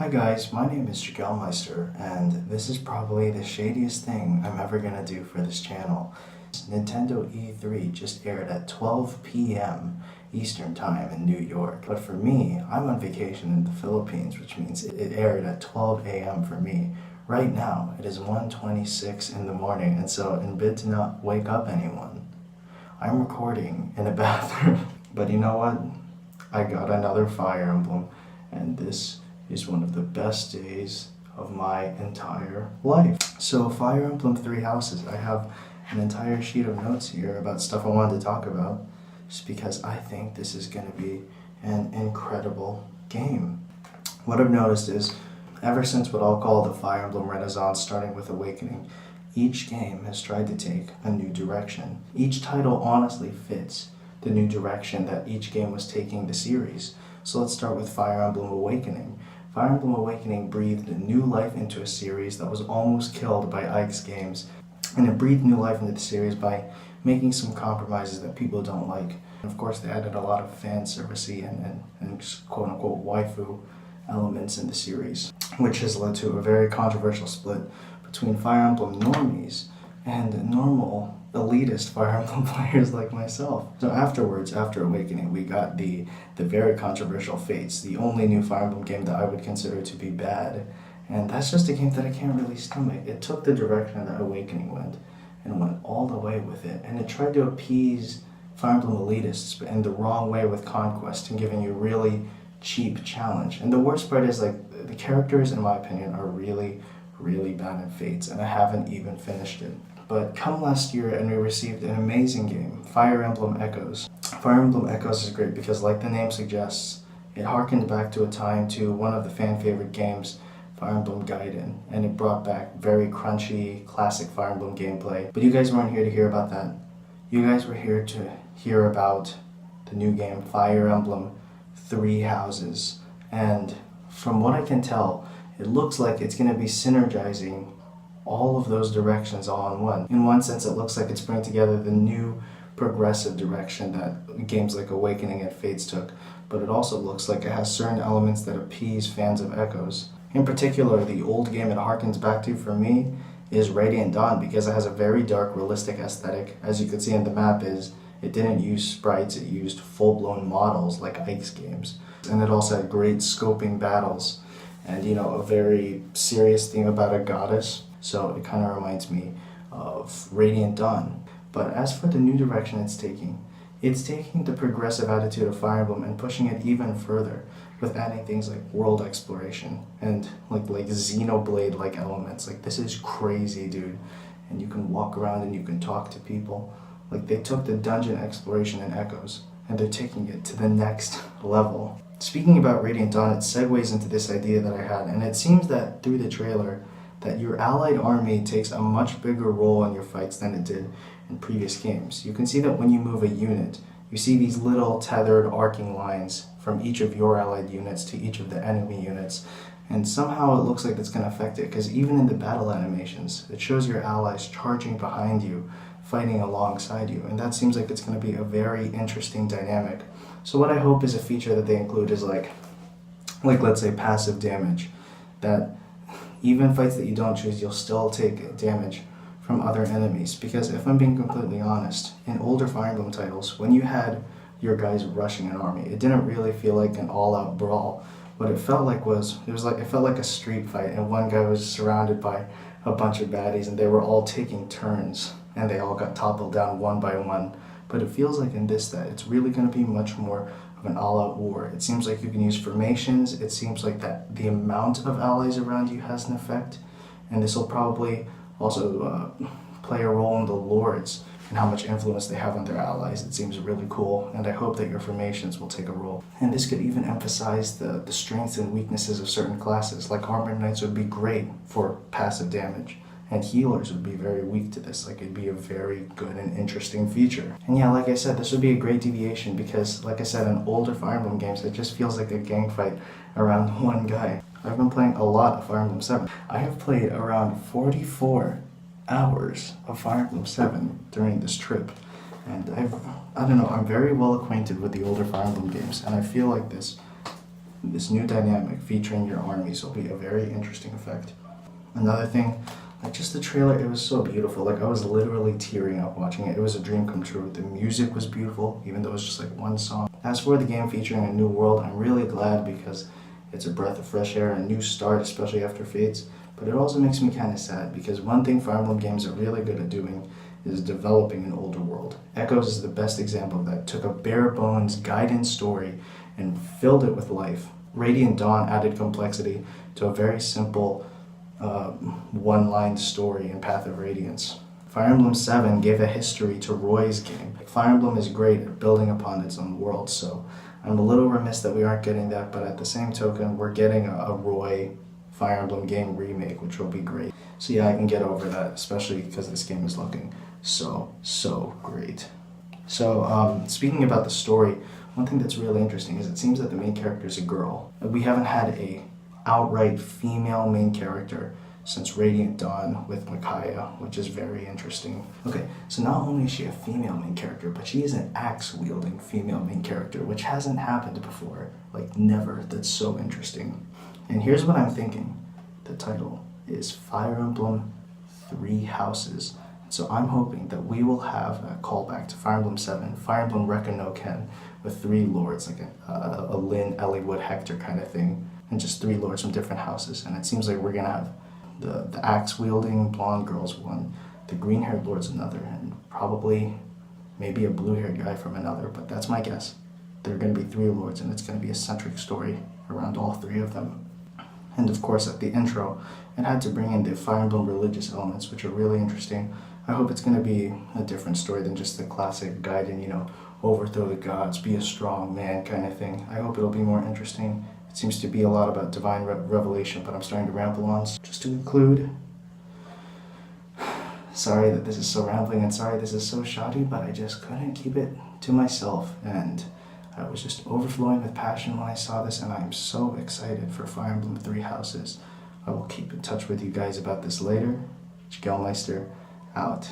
Hi guys, my name is Jagelmeister, and this is probably the shadiest thing I'm ever gonna do for this channel. Nintendo E3 just aired at 12 p.m. Eastern Time in New York, but for me, I'm on vacation in the Philippines, which means it aired at 12 a.m. for me. Right now, it is 1:26 in the morning, and so in bid to not wake up anyone, I'm recording in a bathroom. But you know what? I got another Fire Emblem, and this is one of the best days of my entire life. So Fire Emblem Three Houses, I have an entire sheet of notes here about stuff I wanted to talk about, just because I think this is going to be an incredible game. What I've noticed is, ever since what I'll call the Fire Emblem Renaissance, starting with Awakening, each game has tried to take a new direction. Each title honestly fits the new direction that each game was taking the series. So let's start with Fire Emblem Awakening. Fire Emblem Awakening breathed new life into a series that was almost killed by Ike's games. And it breathed new life into the series by making some compromises that people don't like. And of course, they added a lot of fan servicey and quote-unquote waifu elements in the series, which has led to a very controversial split between Fire Emblem normies and normal elitist Fire Emblem players like myself. So afterwards, after Awakening, we got the very controversial Fates, the only new Fire Emblem game that I would consider to be bad. And that's just a game that I can't really stomach. It took the direction that Awakening went and went all the way with it. And it tried to appease Fire Emblem elitists, but in the wrong way with Conquest and giving you really cheap challenge. And the worst part is, like, the characters, in my opinion, are really, really bad in Fates, and I haven't even finished it. But come last year and we received an amazing game, Fire Emblem Echoes. Fire Emblem Echoes is great because, like the name suggests, it harkened back to a time to one of the fan favorite games, Fire Emblem Gaiden, and it brought back very crunchy, classic Fire Emblem gameplay. But you guys weren't here to hear about that. You guys were here to hear about the new game, Fire Emblem Three Houses. And from what I can tell, it looks like it's going to be synergizing all of those directions all in one. In one sense, it looks like it's bringing together the new progressive direction that games like Awakening and Fates took, but it also looks like it has certain elements that appease fans of Echoes. In particular, the old game it harkens back to for me is Radiant Dawn, because it has a very dark, realistic aesthetic. As you can see in the map, it didn't use sprites, it used full-blown models like Ike's games. And it also had great scoping battles and, a very serious theme about a goddess. So it kind of reminds me of Radiant Dawn. But as for the new direction it's taking the progressive attitude of Fire Emblem and pushing it even further with adding things like world exploration and like Xenoblade-like elements. Like, this is crazy, dude. And you can walk around and you can talk to people. Like, they took the dungeon exploration in Echoes and they're taking it to the next level. Speaking about Radiant Dawn, it segues into this idea that I had, and it seems that through the trailer, that your allied army takes a much bigger role in your fights than it did in previous games. You can see that when you move a unit, you see these little tethered arcing lines from each of your allied units to each of the enemy units, and somehow it looks like it's going to affect it, because even in the battle animations, it shows your allies charging behind you, fighting alongside you, and that seems like it's going to be a very interesting dynamic. So what I hope is a feature that they include is like let's say passive damage, that even fights that you don't choose, you'll still take damage from other enemies. Because if I'm being completely honest, in older Fire Emblem titles, when you had your guys rushing an army, it didn't really feel like an all-out brawl. What it felt like it felt like a street fight, and one guy was surrounded by a bunch of baddies, and they were all taking turns, and they all got toppled down one by one. But it feels like in this that it's really going to be much more of an all-out war. It seems like you can use formations. It seems like that the amount of allies around you has an effect, and this will probably also play a role in the lords and how much influence they have on their allies. It seems really cool, and I hope that your formations will take a role. And this could even emphasize the strengths and weaknesses of certain classes. Like Armored Knights would be great for passive damage, and healers would be very weak to this. Like, it'd be a very good and interesting feature. And yeah, like I said, this would be a great deviation because, like I said, in older Fire Emblem games, it just feels like a gang fight around one guy. I've been playing a lot of Fire Emblem 7. I have played around 44 hours of Fire Emblem 7 during this trip. And I don't know, I'm very well acquainted with the older Fire Emblem games, and I feel like this this new dynamic featuring your armies will be a very interesting effect. Another thing, like just the trailer, it was so beautiful. Like I was literally tearing up watching it. It was a dream come true. The music was beautiful, even though it was just like one song. As for the game featuring a new world, I'm really glad because it's a breath of fresh air, a new start, especially after Fates. But it also makes me kind of sad because one thing Fire Emblem games are really good at doing is developing an older world. Echoes is the best example of that. Took a bare bones guidance story and filled it with life. Radiant Dawn added complexity to a very simple one-line story in Path of Radiance. Fire Emblem 7 gave a history to Roy's game. Fire Emblem is great at building upon its own world, so I'm a little remiss that we aren't getting that, but at the same token, we're getting a Roy Fire Emblem game remake, which will be great. So yeah, I can get over that, especially because this game is looking so great. So speaking about the story, one thing that's really interesting is it seems that the main character is a girl. We haven't had a outright female main character since Radiant Dawn with Micaiah, which is very interesting. Okay, so not only is she a female main character, but she is an axe-wielding female main character, which hasn't happened before. Like, never. That's so interesting. And here's what I'm thinking. The title is Fire Emblem Three Houses. So I'm hoping that we will have a callback to Fire Emblem 7, Fire Emblem Recca no Ken, with three lords, like a Lyn, Eliwood, Hector kind of thing, and just three lords from different houses. And it seems like we're gonna have the axe-wielding blonde girl's one, the green-haired lord's another, and probably maybe a blue-haired guy from another, but that's my guess. There are gonna be three lords, and it's gonna be a centric story around all three of them. And of course, at the intro, it had to bring in the Fire Emblem religious elements, which are really interesting. I hope it's going to be a different story than just the classic Gaiden, overthrow the gods, be a strong man kind of thing. I hope it'll be more interesting. It seems to be a lot about divine revelation, but I'm starting to ramble on. Just to conclude, sorry that this is so rambling and sorry this is so shoddy, but I just couldn't keep it to myself, and I was just overflowing with passion when I saw this, and I'm so excited for Fire Emblem Three Houses. I will keep in touch with you guys about this later. Jagelmeister out.